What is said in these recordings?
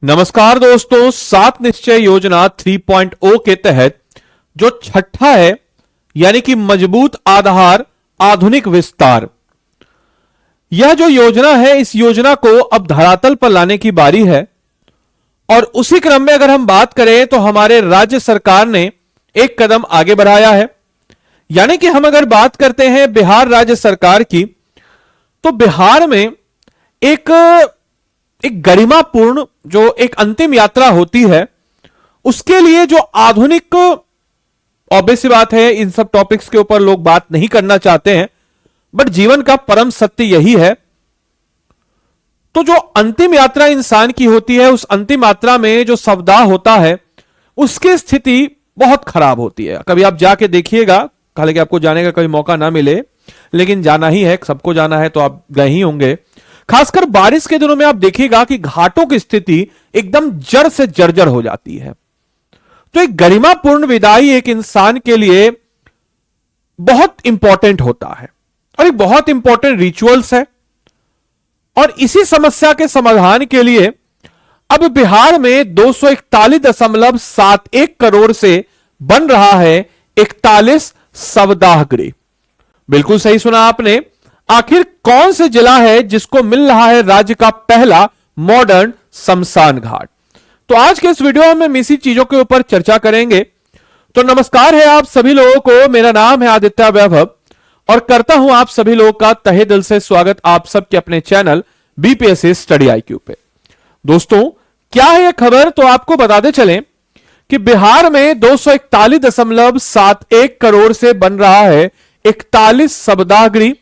नमस्कार दोस्तों, सात निश्चय योजना 3.0 के तहत जो छठा है यानी कि मजबूत आधार आधुनिक विस्तार, यह जो योजना है इस योजना को अब धरातल पर लाने की बारी है। और उसी क्रम में अगर हम बात करें तो हमारे राज्य सरकार ने एक कदम आगे बढ़ाया है। यानी कि हम अगर बात करते हैं बिहार राज्य सरकार की, तो बिहार में एक गरिमापूर्ण जो एक अंतिम यात्रा होती है, उसके लिए जो आधुनिक, ऑब्वियस सी बात है इन सब टॉपिक्स के ऊपर लोग बात नहीं करना चाहते हैं, बट जीवन का परम सत्य यही है। तो जो अंतिम यात्रा इंसान की होती है, उस अंतिम यात्रा में जो शवदाह होता है उसकी स्थिति बहुत खराब होती है। कभी आप जाके देखिएगा, हालांकि आपको जाने का कभी मौका ना मिले, लेकिन जाना ही है, सबको जाना है तो आप गए ही होंगे। खासकर बारिश के दिनों में आप देखिएगा कि घाटों की स्थिति एकदम जड़ से जर्जर हो जाती है। तो एक गरिमापूर्ण विदाई एक इंसान के लिए बहुत इंपॉर्टेंट होता है और एक बहुत इंपॉर्टेंट रिचुअल्स है। और इसी समस्या के समाधान के लिए अब बिहार में 241.71 करोड़ से बन रहा है 41 शवदाह गृह। बिल्कुल सही सुना आपने। आखिर कौन से जिला है जिसको मिल रहा है राज्य का पहला मॉडर्न शमशान घाट? तो आज के इस वीडियो में हम इसी चीजों के ऊपर चर्चा करेंगे। तो नमस्कार है आप सभी लोगों को, मेरा नाम है आदित्य वैभव और करता हूं आप सभी लोगों का तहे दिल से स्वागत आप सबके अपने चैनल बीपीएससी स्टडी आईक्यू पे। दोस्तों, क्या है यह खबर? तो आपको बताते चलें कि बिहार में 241.71 करोड़ से बन रहा है 41 शवदाह गृह।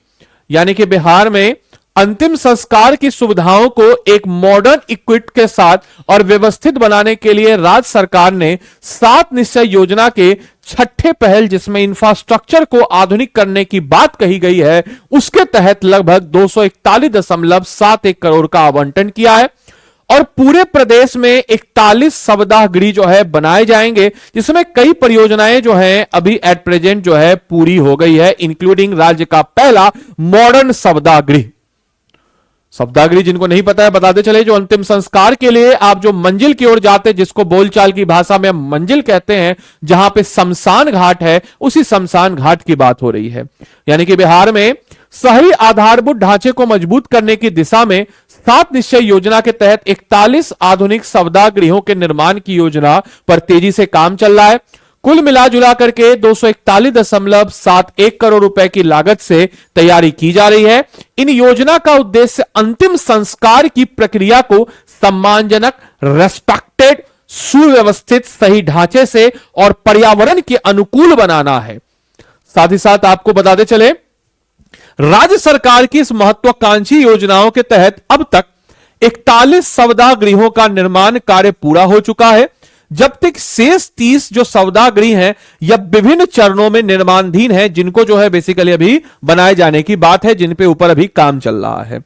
यानी कि बिहार में अंतिम संस्कार की सुविधाओं को एक मॉडर्न इक्विप के साथ और व्यवस्थित बनाने के लिए राज्य सरकार ने सात निश्चय योजना के छठे पहल, जिसमें इंफ्रास्ट्रक्चर को आधुनिक करने की बात कही गई है, उसके तहत लगभग 241.71 करोड़ का आवंटन किया है। और पूरे प्रदेश में 41 शवदाह गृह जो है बनाए जाएंगे, जिसमें कई परियोजनाएं जो हैं अभी एट प्रेजेंट जो है पूरी हो गई है, इंक्लूडिंग राज्य का पहला मॉडर्न शवदाह गृह। शवदाह गृह जिनको नहीं पता है बताते चले, जो अंतिम संस्कार के लिए आप जो मंजिल की ओर जाते, जिसको बोलचाल की भाषा में हम मंजिल कहते हैं, जहां पे शमशान घाट है, उसी शमशान घाट की बात हो रही है। यानी कि बिहार में शहरी आधारभूत ढांचे को मजबूत करने की दिशा में सात निश्चय योजना के तहत 41 आधुनिक शवदाह गृहों के निर्माण की योजना पर तेजी से काम चल रहा है। कुल मिलाजुला करके 241.71 करोड़ रुपए की लागत से तैयारी की जा रही है। इन योजना का उद्देश्य अंतिम संस्कार की प्रक्रिया को सम्मानजनक, रेस्पेक्टेड, सुव्यवस्थित, सही ढांचे से और पर्यावरण के अनुकूल बनाना है। साथ ही साथ आपको बताते चले, राज्य सरकार की इस महत्वाकांक्षी योजनाओं के तहत अब तक 41 शवदाह गृहों का निर्माण कार्य पूरा हो चुका है, जब तक शेष 30 जो शवदाह गृह हैं यह विभिन्न चरणों में निर्माणाधीन है, जिनको जो है बेसिकली अभी बनाए जाने की बात है, जिन पे ऊपर अभी काम चल रहा है।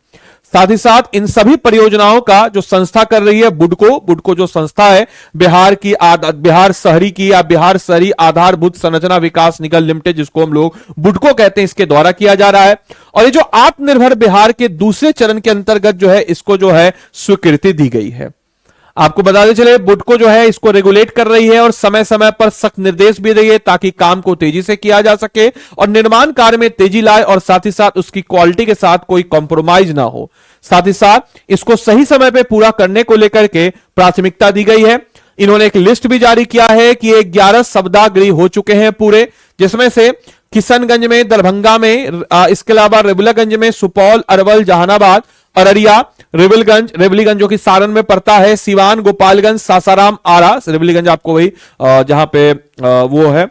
साथ ही साथ इन सभी परियोजनाओं का जो संस्था कर रही है बुडको जो संस्था है बिहार शहरी की या बिहार शहरी आधारभूत संरचना विकास निगम लिमिटेड, जिसको हम लोग बुडको कहते हैं, इसके द्वारा किया जा रहा है। और ये जो आत्मनिर्भर बिहार के दूसरे चरण के अंतर्गत जो है इसको जो है स्वीकृति दी गई है। आपको बताते चले, बुडको जो है इसको रेगुलेट कर रही है और समय समय पर सख्त निर्देश भी रही है ताकि काम को तेजी से किया जा सके और निर्माण कार्य में तेजी लाए और साथ ही साथ उसकी क्वालिटी के साथ कोई कॉम्प्रोमाइज ना हो। साथ ही साथ इसको सही समय पे पूरा करने को लेकर के प्राथमिकता दी गई है। इन्होंने एक लिस्ट भी जारी किया है कि 11 शवदाह गृह हो चुके हैं पूरे, जिसमें से किशनगंज में, दरभंगा में, इसके अलावा रेबुलागंज में, सुपौल, अरवल, जहानाबाद, अररिया, रेवलीगंज जो कि सारण में पड़ता है, सिवान, गोपालगंज, सासाराम, आरा। रेवलीगंज आपको वही जहां पे वो है,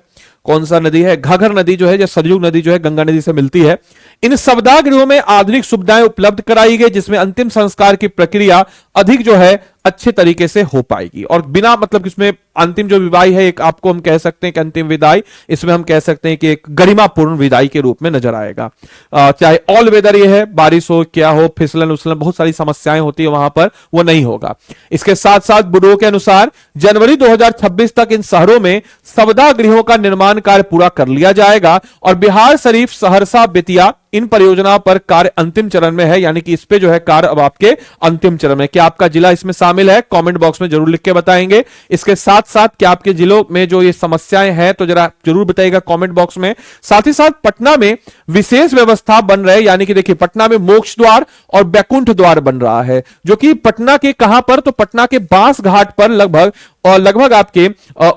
कौन सा नदी है, घाघर नदी जो है, जो सरयू नदी जो है गंगा नदी से मिलती है। इन शवदाह गृहों में आधुनिक सुविधाएं उपलब्ध कराई गई, जिसमें अंतिम संस्कार की प्रक्रिया अधिक जो है अच्छे तरीके से हो पाएगी और बिना मतलब इसमें अंतिम जो विदाई है, एक आपको हम कह सकते हैं कि अंतिम विदाई, इसमें हम कह सकते हैं कि एक गरिमापूर्ण विदाई के रूप में नजर आएगा। चाहे ऑल वेदर ये है, बारिश हो, क्या हो, फिसलन उछलन, बहुत सारी समस्याएं होती है वहां पर, वो नहीं होगा। इसके साथ साथ बुडो के अनुसार जनवरी 2026 तक इन शहरों में शवदाह गृहों का निर्माण कार्य पूरा कर लिया जाएगा और बिहार शरीफ, सहरसा, बेतिया, इन परियोजनाओं पर कार्य अंतिम चरण में है, यानी कि इस पे जो है कार्य अब आपके अंतिम चरण में। क्या आपका जिला इसमें शामिल है? कमेंट बॉक्स में जरूर लिख के बताएंगे। इसके साथ साथ क्या आपके जिलों में जो ये समस्याएं हैं तो जरा जरूर बताइएगा कमेंट बॉक्स में। साथ ही साथ पटना में विशेष व्यवस्था बन रहे, यानी कि देखिए पटना में मोक्ष द्वार और बैकुंठ द्वार बन रहा है, जो कि पटना के कहां पर, तो पटना के बांस घाट पर लगभग आपके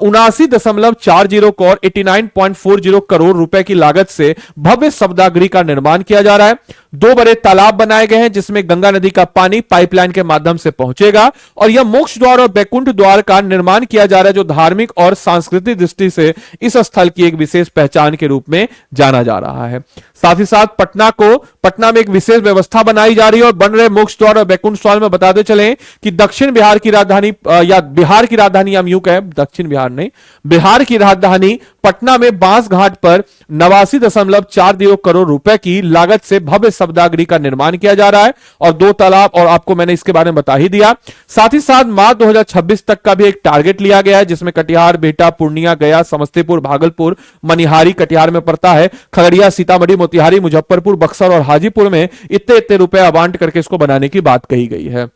79.40 करोड़ 89.40 करोड़ रुपए की लागत से भव्य शब्दागृह का निर्माण किया जा रहा है। 2 बड़े तालाब बनाए गए हैं जिसमें गंगा नदी का पानी पाइपलाइन के माध्यम से पहुंचेगा, और यह मोक्ष द्वार और बैकुंठ द्वार का निर्माण किया जा रहा है, जो धार्मिक और सांस्कृतिक दृष्टि से इस स्थल की एक विशेष पहचान के रूप में जाना जा रहा है। साथ ही साथ पटना में एक विशेष व्यवस्था बनाई जा रही है, और बन रहे मोक्ष द्वार और बैकुंठ द्वार में बताते चले कि दक्षिण बिहार की राजधानी, या बिहार की राजधानी हम यूं कहें, दक्षिण बिहार नहीं, बिहार की राजधानी पटना में बांस घाट पर 89.40 करोड़ रुपए की लागत से भव्य शब्दागृह का निर्माण किया जा रहा है, और 2 तालाब, और आपको मैंने इसके बारे में बता ही दिया। साथ ही साथ मार्च 2026 तक का भी एक टारगेट लिया गया है, जिसमें कटिहार, बेटा, पूर्णिया, गया, समस्तीपुर, भागलपुर, मनिहारी कटिहार में पड़ता है, खगड़िया, सीतामढ़ी, मोतिहारी, मुजफ्फरपुर, बक्सर और हाजीपुर में इतने रुपए आवंट करके इसको बनाने की बात कही गई है।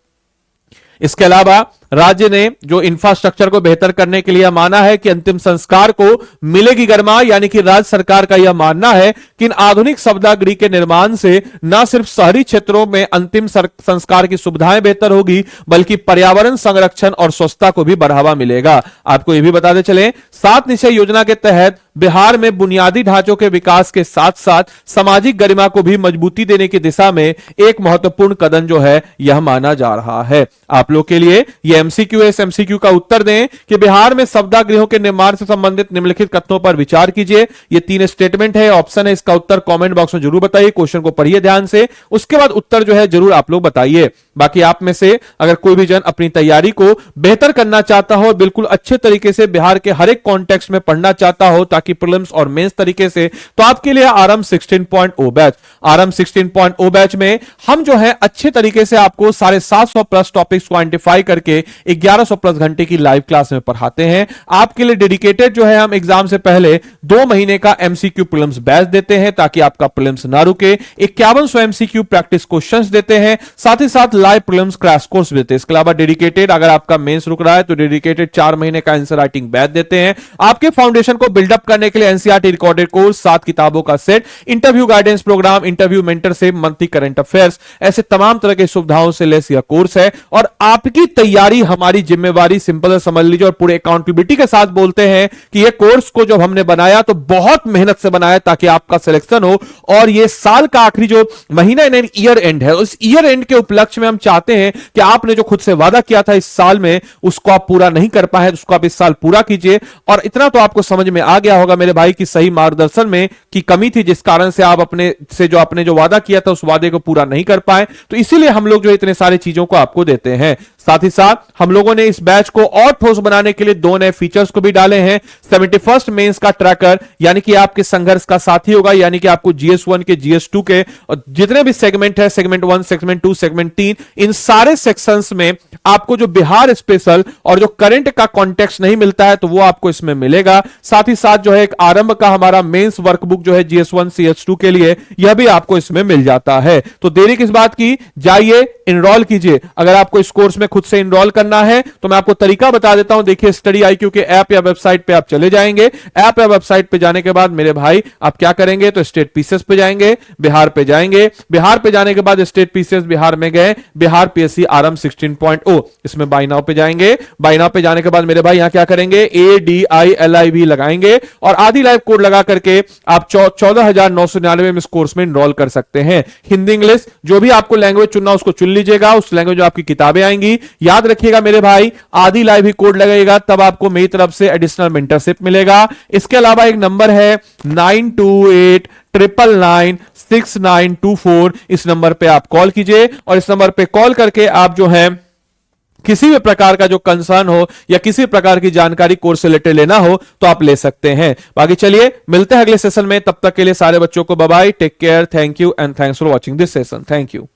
इसके अलावा राज्य ने जो इंफ्रास्ट्रक्चर को बेहतर करने के लिए माना है कि अंतिम संस्कार को मिलेगी गरिमा, यानी कि राज्य सरकार का यह मानना है कि इन आधुनिक शब्दागृह के निर्माण से न सिर्फ शहरी क्षेत्रों में अंतिम संस्कार की सुविधाएं बेहतर होगी, बल्कि पर्यावरण संरक्षण और स्वच्छता को भी बढ़ावा मिलेगा। आपको यह भी बताते चले, 7 निश्चय योजना के तहत बिहार में बुनियादी ढांचों के विकास के साथ साथ सामाजिक गरिमा को भी मजबूती देने की दिशा में एक महत्वपूर्ण कदम जो है यह माना जा रहा है। आप लोग के लिए यह एमसीक्यू है, इस एमसीक्यू का उत्तर दें कि बिहार में शब्दागृहों के निर्माण से संबंधित निम्नलिखित कथनों पर विचार कीजिए। ये 3 स्टेटमेंट है, ऑप्शन है, इसका उत्तर कमेंट बॉक्स में जरूर बताइए। क्वेश्चन को पढ़िए ध्यान से, उसके बाद उत्तर जो है जरूर आप लोग बताइए। बाकी आप में से अगर कोई भी जन अपनी तैयारी को बेहतर करना चाहता हो, बिल्कुल अच्छे तरीके से बिहार के हर एक कॉन्टेक्स्ट में पढ़ना चाहता हो ताकि प्रीलिम्स और मेंस तरीके से, तो आपके लिए आरएम 16.0 बैच, आरएम 16.0 बैच में हम जो है अच्छे तरीके से आपको 750 प्लस टॉपिक्स को आइडेंटिफाई करके 1100 प्लस घंटे की लाइव क्लास में पढ़ाते हैं। आपके लिए डेडिकेटेड जो है हम एग्जाम से पहले 2 महीने का एमसीक्यू प्रीलिम्स बैच देते हैं ताकि आपका प्रीलिम्स ना रुके। 5100 एमसीक्यू प्रैक्टिस क्वेश्चंस देते हैं, साथ ही साथ लाइव प्रीलिम्स क्रैश कोर्स देते हैं। इसके अलावा डेडिकेटेड, अगर आपका मेंस रुक रहा है तो डेडिकेटेड 4 महीने का आंसर राइटिंग बैच देते हैं। आपके फाउंडेशन को बिल्डअप करने के लिए एनसीईआरटी रिकॉर्डेड कोर्स, 7 किताबों का सेट, interview guidance programme, interview mentorship, monthly current affairs, ऐसे तमाम तरह की सुविधाओं से लेस यह कोर्स है। और आपकी तैयारी हमारी जिम्मेवारी, सिंपल समझ लीजिए, और पूरे अकाउंटेबिलिटी के साथ बोलते हैं कि यह कोर्स को जब हमने बनाया तो बहुत मेहनत से बनाया ताकि आपका सिलेक्शन हो। और यह साल का आखिरी जो महीना ईयर एंड है, उस ईयर एंड के उपलक्ष्य में हम चाहते हैं कि आपने जो खुद से वादा किया था इस साल में, उसको आप पूरा नहीं कर पाए, उसको आप इस साल पूरा कीजिए। और इतना तो आपको समझ में आ गया होगा मेरे भाई कि सही मार्गदर्शन में की कमी थी, जिस कारण से आप अपने जो वादा किया था उस वादे को पूरा नहीं कर पाए। तो इसीलिए हम लोग जो इतने सारी चीजों को आपको देते हैं। साथ ही साथ हम लोगों ने इस बैच को और ठोस बनाने के लिए 2 नए फीचर्स को भी डाले हैं। 71st मेंस का ट्रैकर, यानी कि आपके संघर्ष का साथी होगा, यानी कि आपको GS1 के, GS2 के और जितने भी सेगमेंट है, सेगमेंट 1, सेगमेंट 2, सेगमेंट 3, इन सारे सेक्शंस में आपको जो बिहार स्पेशल और जो करंट का कॉन्टेक्स्ट नहीं मिलता है तो वो आपको इसमें मिलेगा। साथ ही साथ जो है एक आरंभ का हमारा मेंस वर्कबुक जो है GS1 CS2 के लिए, यह भी आपको इसमें मिल जाता है। तो देरी किस बात की, जाइए इनरोल कीजिए। अगर आपको इस कोर्स में खुद से इनरोल करना है तो मैं आपको तरीका बता देता हूं। देखिए, स्टडी IQ के ऐप या वेबसाइट पे आप चले जाएंगे। ऐप या वेबसाइट पे जाने के बाद मेरे भाई आप क्या करेंगे, तो स्टेट पीसीएस पे जाएंगे, बिहार पे जाएंगे। बिहार पे जाने के बाद स्टेट पीसीएस बिहार में गए, बिहार PSC आरएम 16.0, इसमें बाय नाउ पे जाएंगे। बाय नाउ पे जाने के बाद मेरे भाई यहां क्या करेंगे, ADILIV लगाएंगे और आदि लाइव कोड लगा करके आप 14,999 में इस कोर्स में इनरोल कर सकते हैं। हिंदी इंग्लिश जो भी आपको लैंग्वेज चुनना उसको चुन लीजिएगा, उस लैंग्वेज में आपकी किताबें आएंगी। याद रखिएगा मेरे भाई, आदि लाइव ही कोड लगेगा तब आपको मेरी तरफ से एडिशनल मेंटरशिप मिलेगा। इसके अलावा एक नंबर है 9289996924, इस नंबर पे आप कॉल कीजिए और इस नंबर पे कॉल करके आप जो है किसी भी प्रकार का जो कंसर्न हो या किसी प्रकार की जानकारी कोर्स से रिलेटेड लेना हो तो आप ले सकते हैं। बाकी चलिए मिलते हैं अगले सेशन में, तब तक के लिए सारे बच्चों को bye bye, take care, thank you and thanks for watching this session. Thank you.